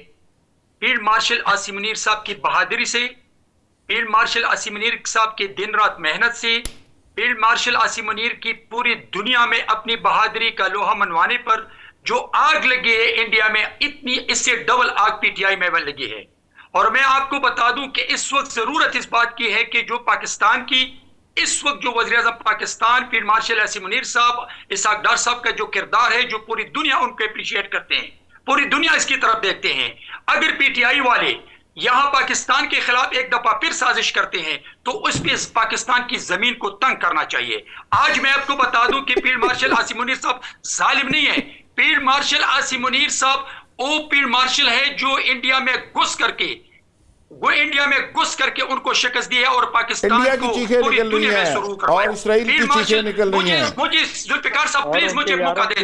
Speaker 5: فیلڈ مارشل عاصم منیر صاحب کی بہادری سے, فیلڈ مارشل عاصم منیر صاحب کی دن رات محنت سے, فیلڈ مارشل عاصم منیر کی پوری دنیا میں اپنی بہادری کا لوہا منوانے پر جو آگ لگی ہے انڈیا میں, اتنی اس سے ڈبل آگ پی ٹی آئی میں لگی ہے. اور میں آپ کو بتا دوں کہ اس وقت ضرورت اس بات کی ہے کہ جو پاکستان کی اس وقت جو وزیر اعظم پاکستان فیلڈ مارشل عاصم منیر صاحب, اسحاق ڈار صاحب کا جو کردار ہے, جو پوری دنیا ان کو اپریشیٹ کرتے ہیں, پوری دنیا اس کی طرف دیکھتے ہیں. اگر پی ٹی آئی والے یہاں پاکستان کے خلاف ایک دفعہ پھر سازش کرتے ہیں تو اس پہ پاکستان کی زمین کو تنگ کرنا چاہیے. آج میں آپ کو بتا دوں کہ فیلڈ مارشل عاصم منیر صاحب ظالم نہیں ہے. فیلڈ مارشل عاصم منیر صاحب وہ فیلڈ مارشل ہے جو انڈیا میں گھس کر کے ان کو شکست دی ہے اور پاکستان کو پوری دنیا میں سرور کروایا.
Speaker 1: اور اسرائیل کی چیخیں نکل رہی ہیں.
Speaker 5: مجھے ذوالفقار صاحب پلیز مجھے موقع دے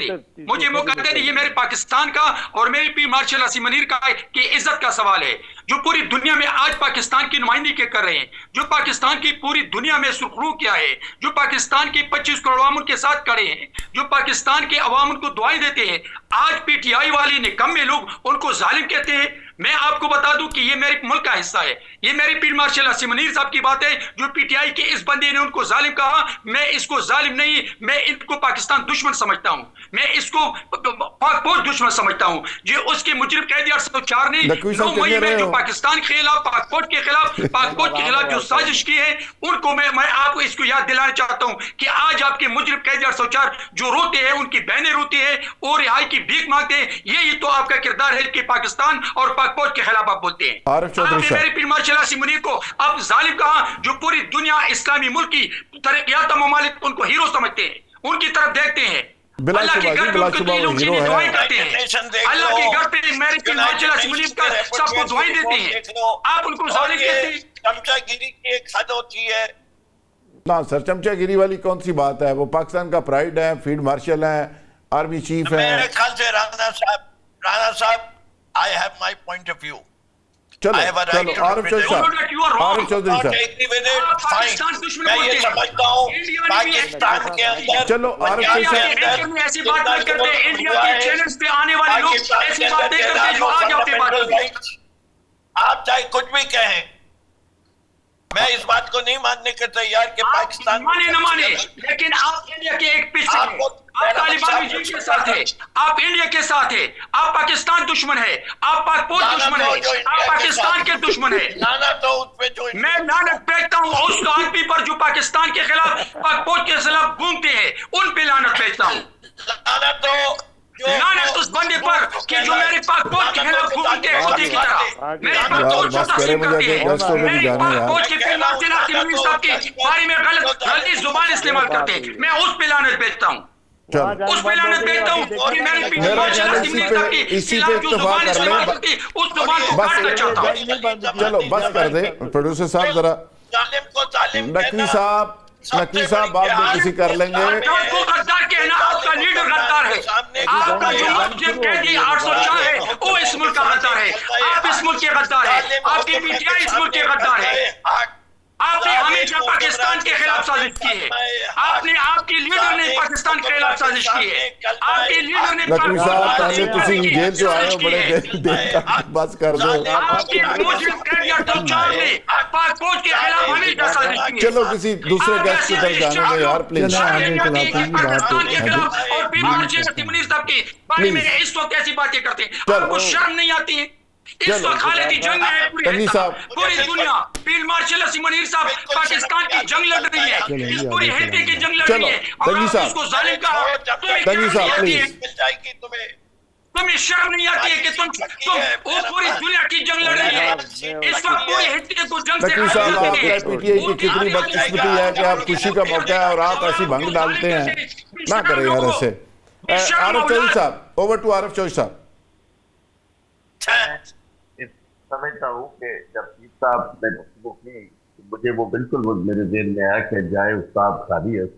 Speaker 5: دیں, یہ میرے پاکستان کا اور میری فیلڈ مارشل عاصم منیر کا کی عزت کا سوال ہے, جو پوری دنیا میں آج پاکستان کی نمائندگی کر رہے ہیں, جو پاکستان کی پوری دنیا میں سرخرو کیا ہے, جو پاکستان کی 25 کروڑ عوام ان کے ساتھ کھڑے ہیں, جو پاکستان کے عوام ان کو دعائیں دیتے ہیں. آج پی ٹی آئی والے نکمے لوگ ان کو ظالم کہتے ہیں. میں آپ کو بتا دوں کہ یہ میرے ملک کا حصہ ہے, یہ میری فیلڈ مارشل عاصم منیر صاحب کی بات ہے, جو پی ٹی آئی کے اس بندے نے ان کو ظالم کہا. میں اس کو ظالم نہیں, میں ان کو پاکستان دشمن سمجھتا ہوں, میں اس کو پاک فوج دشمن سمجھتا ہوں. جو اس کے مجرم قید 804 نے 9 مئی میں جو پاکستان کے خلاف, پاک فوج کے خلاف جو سازش کی ہے, ان کو میں آپ کو اس کو یاد دلانا چاہتا ہوں کہ آج آپ کے مجرم قید 804 جو روتے ہیں, ان کی بہنیں روتی ہیں اور رہائی کی بھیک مانگتے ہیں. یہی تو آپ کا کردار ہے کہ پاکستان اور پاک فوج کے خلاف آپ بولتے ہیں.
Speaker 1: عارف چودھری صاحب,
Speaker 5: میرے فیلڈ مارشل عاصم منیر کو اب ظالم کہا, جو پوری دنیا اسلامی ملک کی ترقیاتی ممالک ان کو ہیرو سمجھتے ہیں, ان کی طرف دیکھتے ہیں. اللہ کے گھر پہ ان کو لوگ چیزیں دعائیں کرتے ہیں, اللہ کے گھر پہ میرے فیلڈ مارشل عاصم منیر کا سب کو دعائیں دیتے ہیں, آپ ان کو ظالم کہتے ہیں.
Speaker 6: چمچا گیری کی ایک حد ہوتی ہے.
Speaker 1: نا سر, چمچا گیری والی کون سی بات ہے؟ وہ پاکستان کا پرائیڈ ہے, فیلڈ مارشل ہیں, آرمی چیف ہیں.
Speaker 6: میرے خیال سے رانا صاحب I have my point of view.
Speaker 1: چلو عارف چودھری صاحب,
Speaker 6: میں یہ سمجھتا ہوں پاکستان کے اندر,
Speaker 1: چلو عارف چودھری صاحب,
Speaker 5: ایسی بات نہیں کرتے, انڈیا کے چینلز پہ آنے والے لوگ ایسی بات نہیں کرتے جو آج آپ پہ بات کرتے ہیں.
Speaker 6: آپ چاہے کچھ بھی کہیں, میں اس بات کو نہیں ماننے کے تیار کہ پاکستان
Speaker 5: مانے نہ مانے, لیکن آپ انڈیا کے ایک پیچھے ہیں, آپ طالبان رجیم کے ساتھ ہیں, آپ انڈیا کے ساتھ ہیں, آپ پاکستان دشمن ہے, آپ پاک فوج دشمن ہے, آپ پاکستان کے دشمن ہے. میں لعنت بھیجتا ہوں اس آدمی پر جو پاکستان کے خلاف, پاک فوج کے خلاف گھومتے ہیں, ان پہ لعنت بھیجتا ہوں. لعنت اس بندے پر کہ جو میرے پاک فوج کے خلاف گھومتے ہیں خودی کی طرح, میرے پاک فوج کو تقسیم کرتے ہیں, میرے پاک فوج کے فیلڈ مارشل عاصم منیر صاحب کے بارے میں غلطی زبان استعمال کرتے ہیں. میں اس پہ لعنت بھیجتا ہوں, اس پہ لعنت بھیجتا ہوں کہ میرے فیلڈ مارشل عاصم منیر صاحب کے خلاف جو زبان استعمال کرتی ہے اس زبان کو کاٹنا چاہتا ہوں.
Speaker 1: چلو بس کر دیں پروڈیوسر صاحب, ذرا نقوی صاحب بعد میں کسی کر لیں گے.
Speaker 5: آپ کو غدار کہنا, آپ کا لیڈر غدار ہے, آپ کا جو مجرم قیدی 804 ہے وہ اس ملک کا غدار ہے, آپ اس ملک کے غدار ہیں, آپ کی پی ٹی آئی اس ملک کے غدار ہے. آپ نے ہمیشہ پاکستان کے خلاف سازش کی ہے, آپ کے لیڈر نے پاکستان کے خلاف سازش کی ہے, آپ کے لیڈر نے
Speaker 1: نقوی صاحب پہلے تسی جیل جو آئے ہو بڑے دیر تک بس کر دو.
Speaker 5: آپ کے مجرم قیدی 804 نے پاک فوج کے خلاف ہمیشہ سازش کی ہے.
Speaker 1: چلو کسی دوسرے گیسٹ کی طرف جانے دیں یار پلیز.
Speaker 5: پاکستان کے خلاف اور فیلڈ مارشل منیر صاحب کے بارے میں اس وقت ایسی باتیں کرتے ہیں؟ آپ کو شرم نہیں آتی ہے؟ اس وقت حالت جنگ ہے پوری دنیا، فیلڈ مارشل منیر صاحب پاکستان کی جنگ لڑ رہی ہے، اس پوری ہیتے کی جنگ لڑ رہی ہے، اور آپ اس کو ظالم کہا، تمہیں شرم نہیں آتی ہے کہ تم وہ پوری دنیا کی جنگ لڑ رہی ہے، اس وقت پوری ہیتے کو جنگ سے
Speaker 1: تقی صاحب، آپ کا پی ٹی آئی کی کتنی بدقسمتی ہے کہ آپ خوشی کا موقع ہے اور آپ ایسی بھنگ ڈالتے ہیں، نہ کریں یار ایسے. عارف چوہدری صاحب، اوور ٹو عارف چوہدری صاحب.
Speaker 2: سمجھتا ہوں کہ جب پیر صاحب نے گفتگو کی مجھے وہ بالکل میرے ذہن میں آیا کہ جائے استاد خالیت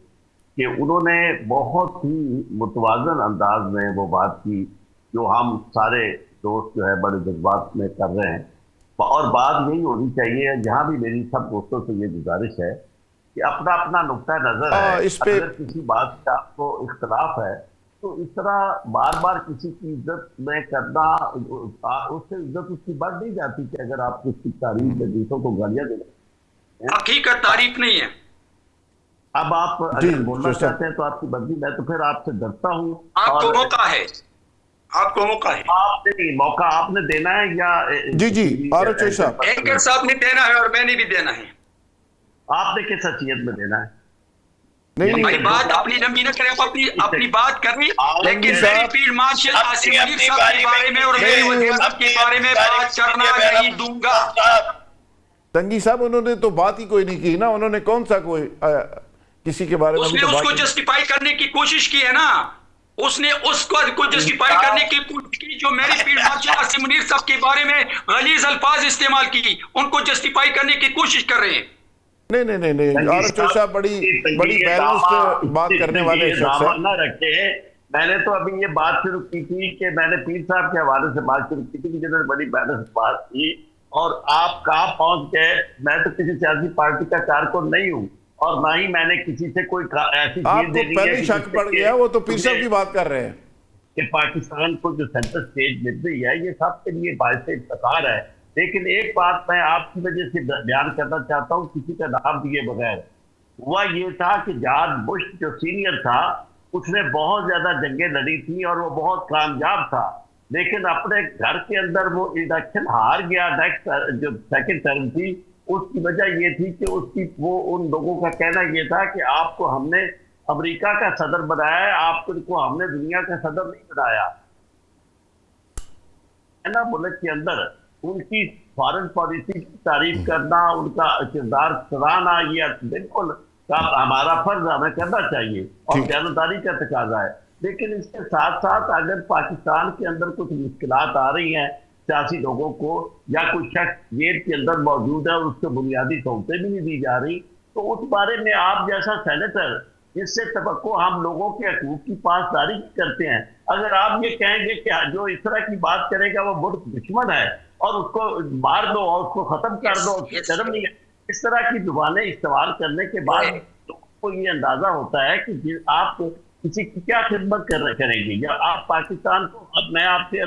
Speaker 2: کہ انہوں نے بہت ہی متوازن انداز میں وہ بات کی جو ہم سارے دوست جو ہے بڑے جذبات میں کر رہے ہیں. اور بات یہی ہونی چاہیے، جہاں بھی میری سب دوستوں سے یہ گزارش ہے کہ اپنا اپنا نقطہ نظر ہے، اگر کسی بات کا آپ کو اختلاف ہے تو اس طرح بار بار کسی کی عزت میں کرنا، اس سے عزت اس کی بڑھ نہیں جاتی کہ اگر آپ اس کی تعریف میں دوسروں کو گالیاں دینا.
Speaker 5: حقیقت تعریف نہیں ہے.
Speaker 2: اب آپ اگر بولنا چاہتے ہیں تو آپ کی مرضی، میں تو پھر آپ سے ڈرتا ہوں.
Speaker 5: آپ کو موقع ہے، آپ کو موقع ہے.
Speaker 2: آپ نے موقع آپ نے دینا ہے یا
Speaker 1: جی عارف چوہدری صاحب،
Speaker 5: اینکر صاحب نے دینا ہے اور میں نے بھی دینا ہے.
Speaker 2: آپ نے کس حیثیت میں دینا ہے؟
Speaker 5: ہماری بات اپنی لمبی نہ کریں، اپنی بات کرنی، لیکن میری فیلڈ مارشل عاصم منیر صاحب کے بارے میں اور میری وزیر صاحب کے بارے میں بات کرنا نہیں دوں گا.
Speaker 1: تنگی صاحب انہوں نے تو بات ہی کوئی نہیں کی نا، انہوں نے کون سا کوئی کسی کے بارے میں
Speaker 5: اس نے اس کو جسٹیفائی کرنے کی کوشش کی ہے نا، اس نے اس کو جسٹیفائی کرنے کی کوشش کی جو میری فیلڈ مارشل عاصم منیر صاحب کے بارے میں غلیظ الفاظ استعمال کی، ان کو جسٹیفائی کرنے کی کوشش کر رہے ہیں.
Speaker 1: نہیں عارف چوہدری صاحب بڑی بیلنسڈ بات کرنے والے شخص ہیں.
Speaker 2: نہ رکھتے ہیں. میں نے تو ابھی یہ بات شروع کی تھی کہ میں نے پیر صاحب کے حوالے سے بات شروع کی تھی کہ جنہوں نے بڑی بیلنس بات کی، اور آپ کہاں پہنچ گئے. میں تو کسی سیاسی پارٹی کا کارکن نہیں ہوں اور نہ ہی میں نے کسی سے کوئی ایسی چیز دینی ہے.
Speaker 1: پہلے شک پڑ گیا، وہ تو پیر صاحب کی بات کر رہے ہیں
Speaker 2: کہ پاکستان کو جو سینٹر سٹیج مل رہی ہے یہ سب کے لیے باعث افتخار ہے. لیکن ایک بات میں آپ کی وجہ سے بیان کرنا چاہتا ہوں کسی کا نام دیے بغیر. ہوا یہ تھا کہ جارج بش جو سینئر تھا اس نے بہت زیادہ جنگیں لڑی تھی اور وہ بہت کامیاب تھا، لیکن اپنے گھر کے اندر وہ الیکشن ہار گیا. نیکسٹ جو سیکنڈ ٹرم تھی اس کی وجہ یہ تھی کہ وہ ان لوگوں کا کہنا یہ تھا کہ آپ کو ہم نے امریکہ کا صدر بنایا ہے، آپ کو ہم نے دنیا کا صدر نہیں بنایا. ملک کے اندر ان کی فارن پالیسی کی تعریف کرنا، ان کا کردار سراہنا، یہ بالکل ہمارا فرض ہمیں کرنا چاہیے اور دیانتداری کا تقاضا ہے. لیکن اس کے ساتھ ساتھ اگر پاکستان کے اندر کچھ مشکلات آ رہی ہیں سیاسی لوگوں کو، یا کوئی شخص جیل کے اندر موجود ہے اور اس کو بنیادی سہولتیں بھی نہیں دی جا رہی، تو اس بارے میں آپ جیسا سینیٹر اس سے توقع ہم لوگوں کے حقوق کی پاسداری کرتے ہیں. اگر آپ یہ کہیں گے کہ جو اس طرح کی بات کرے گا وہ ملک دشمن ہے اور اس کو مار دو اور اس کو ختم کر دو، شرم نہیں ہے. اس طرح کی زبانیں استعمال کرنے کے بعد لوگوں کو یہ اندازہ ہوتا ہے کہ آپ کسی کی کیا خدمت کریں گے. یا آپ پاکستان کو، اب میں آپ سے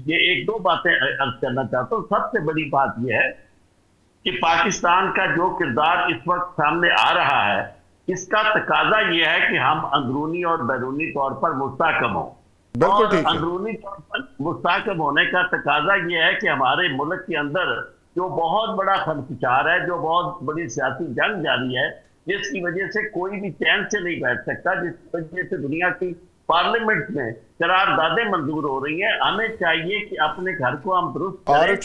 Speaker 2: یہ ایک دو باتیں عرض کرنا چاہتا ہوں. سب سے بڑی بات یہ ہے کہ پاکستان کا جو کردار اس وقت سامنے آ رہا ہے اس کا تقاضا یہ ہے کہ ہم اندرونی اور بیرونی طور پر مستحکم ہوں. اور اندرونی طور پر مستحکم ہونے کا تقاضا یہ ہے کہ ہمارے ملک کے اندر جو بہت بڑا خنفشار ہے، جو بہت بڑی سیاسی جنگ جاری ہے، جس کی وجہ سے کوئی بھی چین سے نہیں بیٹھ سکتا، جس کی وجہ سے دنیا کی پارلیمنٹ میں قراردادیں منظور ہو رہی ہیں، ہمیں چاہیے کہ اپنے گھر کو ہم درست کریں.
Speaker 1: عارف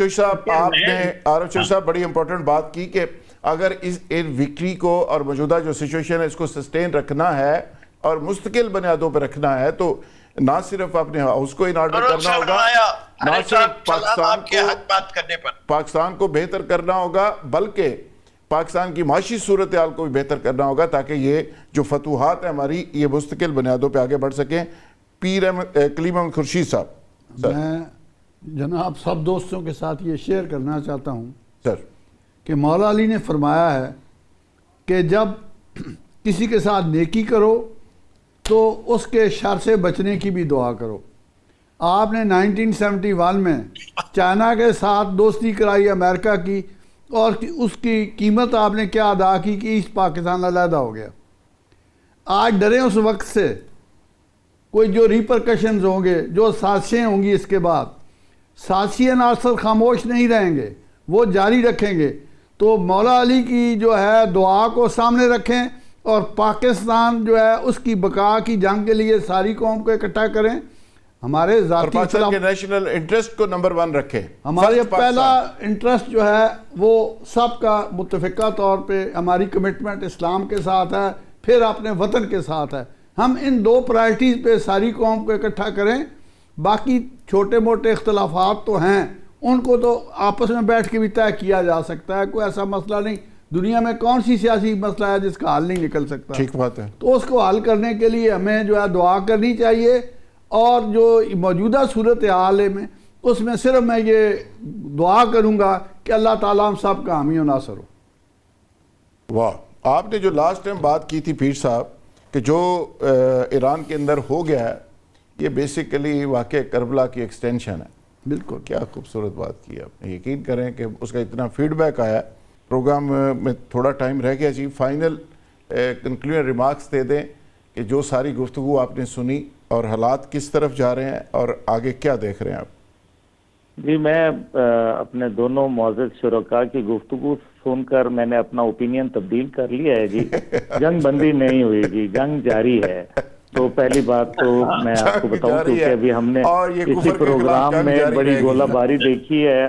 Speaker 1: چوہدری صاحب بڑی امپورٹنٹ بات کی کہ اگر اس وکٹری کو اور موجودہ جو سچویشن ہے اس کو سسٹین رکھنا ہے اور مستقل بنیادوں پہ رکھنا ہے تو نہ صرف اپنے ہاؤس کو ان آرڈر کرنا ہوگا، نہ صرف پاکستان کو بہتر کرنا ہوگا، بلکہ پاکستان کی معاشی صورتحال کو بھی بہتر کرنا ہوگا تاکہ یہ جو فتوحات ہیں ہماری یہ مستقل بنیادوں پہ آگے بڑھ سکیں. کلیم احمد خورشید صاحب،
Speaker 4: میں جناب سب دوستوں کے ساتھ یہ شیئر کرنا چاہتا ہوں
Speaker 1: سر
Speaker 4: کہ مولا علی نے فرمایا ہے کہ جب کسی کے ساتھ نیکی کرو تو اس کے شر سے بچنے کی بھی دعا کرو. آپ نے 1971 میں چائنا کے ساتھ دوستی کرائی امریکہ کی، اور اس کی قیمت آپ نے کیا ادا کی کہ ایسٹ پاکستان علیحدہ ہو گیا. آج ڈریں اس وقت سے کوئی جو ریپرکشنز ہوں گے، جو سازشیں ہوں گی اس کے بعد، سازشی عناصر خاموش نہیں رہیں گے، وہ جاری رکھیں گے۔ تو مولا علی کی جو ہے دعا کو سامنے رکھیں اور پاکستان جو ہے اس کی بقا کی جنگ کے لیے ساری قوم کو اکٹھا کریں۔ ہمارے
Speaker 1: اور
Speaker 4: ذاتی
Speaker 1: پاکستان کے نیشنل انٹرسٹ کو نمبر 1 رکھیں۔
Speaker 4: ہمارے پہلا انٹرسٹ جو ہے وہ سب کا متفقہ طور پہ ہماری کمٹمنٹ اسلام کے ساتھ ہے، پھر اپنے وطن کے ساتھ ہے۔ ہم ان 2 پرائرٹیز پہ ساری قوم کو اکٹھا کریں۔ باقی چھوٹے موٹے اختلافات تو ہیں، ان کو تو آپس میں بیٹھ کے بھی طے کیا جا سکتا ہے، کوئی ایسا مسئلہ نہیں۔ دنیا میں کون سی سیاسی مسئلہ ہے جس کا حل نہیں نکل سکتا؟
Speaker 1: ٹھیک بات ہے۔
Speaker 4: تو اس کو حل کرنے کے لیے ہمیں جو ہے دعا کرنی چاہیے، اور جو موجودہ صورتحال میں اس میں صرف میں یہ دعا کروں گا کہ اللہ تعالیٰ ہم سب کا حامی و ناصر ہو۔
Speaker 1: واہ، آپ نے جو لاسٹ ٹائم بات کی تھی پیر صاحب کہ جو ایران کے اندر ہو گیا ہے یہ بیسیکلی واقع کربلا کی ایکسٹینشن ہے۔
Speaker 4: بالکل،
Speaker 1: کیا خوبصورت بات کی آپ نے۔ یقین کریں کہ اس کا اتنا فیڈ بیک آیا۔ پروگرام میں تھوڑا ٹائم رہ گیا جی، فائنل کنکلوژن ریمارکس دے دیں کہ جو ساری گفتگو آپ نے سنی اور حالات کس طرف جا رہے ہیں اور آگے کیا دیکھ رہے ہیں آپ؟
Speaker 3: جی، میں اپنے دونوں معزز شرکاء کی گفتگو سن کر میں نے اپنا اوپینین تبدیل کر لیا ہے جی۔ جنگ بندی نہیں ہوئی جی، جنگ جاری ہے۔ تو پہلی بات تو میں آپ کو بتاؤں کیونکہ ابھی ہم نے اسی پروگرام میں بڑی گولہ باری دیکھی ہے،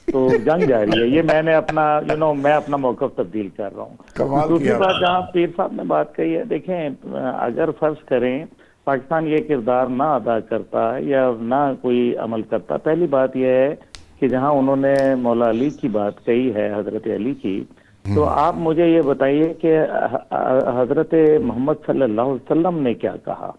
Speaker 3: تو جنگ جاری ہے۔ یہ میں نے اپنا موقف تبدیل کر رہا ہوں۔ دوسری بات جہاں پیر صاحب نے بات کہی ہے، دیکھیں اگر فرض کریں پاکستان یہ کردار نہ ادا کرتا یا نہ کوئی عمل کرتا، پہلی بات یہ ہے کہ جہاں انہوں نے مولا علی کی بات کہی ہے، حضرت علی کی، تو آپ مجھے یہ بتائیے کہ حضرت محمد صلی اللہ علیہ وسلم نے کیا کہا؟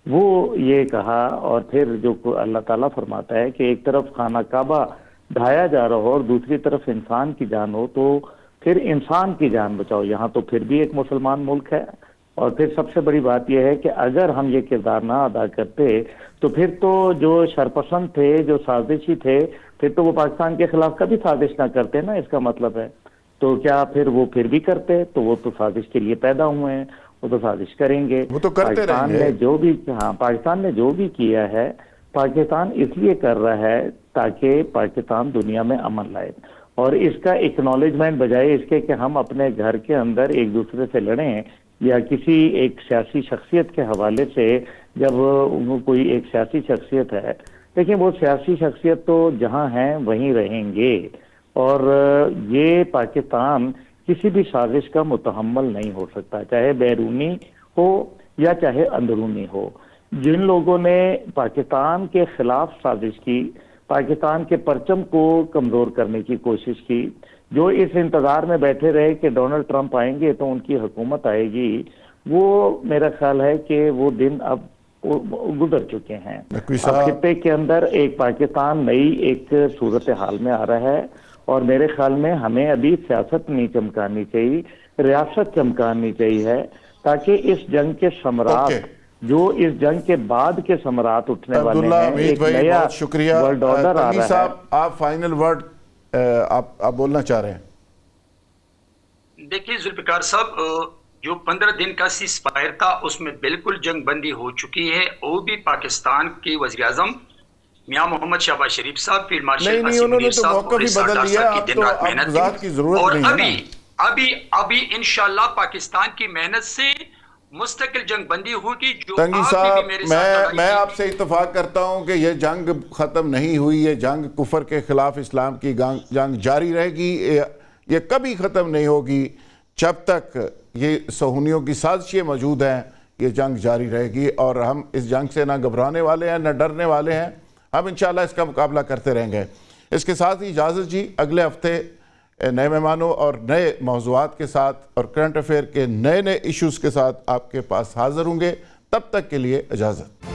Speaker 3: وہ یہ کہا، اور پھر جو اللہ تعالیٰ فرماتا ہے کہ ایک طرف خانہ کعبہ ڈھایا جا رہا ہو اور دوسری طرف انسان کی جان ہو، تو پھر انسان کی جان بچاؤ۔ یہاں تو پھر بھی ایک مسلمان ملک ہے، اور پھر سب سے بڑی بات یہ ہے کہ اگر ہم یہ کردار نہ ادا کرتے تو پھر تو جو شرپسند تھے، جو سازشی تھے، پھر تو وہ پاکستان کے خلاف کبھی سازش نہ کرتے نا، اس کا مطلب ہے۔ تو کیا پھر وہ پھر بھی کرتے؟ تو وہ تو سازش کے لیے پیدا ہوئے ہیں، وہ تو سازش کریں گے۔
Speaker 1: وہ تو کرتے
Speaker 3: پاکستان نے جو بھی کیا ہے، پاکستان اس لیے کر رہا ہے تاکہ پاکستان دنیا میں امن لائے، اور اس کا ایکنالجمنٹ بجائے اس کے کہ ہم اپنے گھر کے اندر ایک دوسرے سے لڑیں یا کسی ایک سیاسی شخصیت کے حوالے سے، جب کوئی ایک سیاسی شخصیت ہے، دیکھیں وہ سیاسی شخصیت تو جہاں ہیں وہیں رہیں گے، اور یہ پاکستان کسی بھی سازش کا متحمل نہیں ہو سکتا، چاہے بیرونی ہو یا چاہے اندرونی ہو۔ جن لوگوں نے پاکستان کے خلاف سازش کی، پاکستان کے پرچم کو کمزور کرنے کی کوشش کی، جو اس انتظار میں بیٹھے رہے کہ ڈونلڈ ٹرمپ آئیں گے تو ان کی حکومت آئے گی، وہ میرا خیال ہے کہ وہ دن اب گزر چکے ہیں۔ اب خطے کے اندر ایک پاکستان نئی ایک صورتحال میں آ رہا ہے، اور میرے خیال میں ہمیں ابھی سیاست نہیں چمکانی چاہیے، ریاست چمکانی چاہیے، تاکہ اس جنگ کے ثمرات جو اس جنگ کے بعد کے ثمرات اٹھنے والے ہیں، ایک نیا ورلڈ آرڈر آ رہا ہے۔
Speaker 1: آپ فائنل ورڈ آپ بولنا چاہ رہے ہیں؟
Speaker 5: دیکھیے ذوالفقار صاحب، جو 15 دن کا سیز فائر تھا اس میں بالکل جنگ بندی ہو چکی ہے، وہ بھی پاکستان کے وزیر اعظم میاں محمد شہباز شریف صاحب، فیلڈ مارشل عاصم منیر صاحب اور سردار صاحب کی دن رات محنت تھی، اور ابھی انشاءاللہ پاکستان کی محنت سے مستقل جنگ بندی ہوگی۔ جو
Speaker 1: تنگی صاحب، میں آپ سے اتفاق کرتا ہوں کہ یہ جنگ ختم نہیں ہوئی، یہ جنگ کفر کے خلاف اسلام کی جنگ جاری رہے گی، یہ کبھی ختم نہیں ہوگی جب تک یہ صہیونیوں کی سازشیں موجود ہیں، یہ جنگ جاری رہے گی، اور ہم اس جنگ سے نہ گھبرانے والے ہیں نہ ڈرنے والے ہیں، ہم انشاءاللہ اس کا مقابلہ کرتے رہیں گے۔ اس کے ساتھ ہی اجازت جی، اگلے ہفتے نئے مہمانوں اور نئے موضوعات کے ساتھ اور کرنٹ افیئر کے نئے ایشوز کے ساتھ آپ کے پاس حاضر ہوں گے، تب تک کے لیے اجازت۔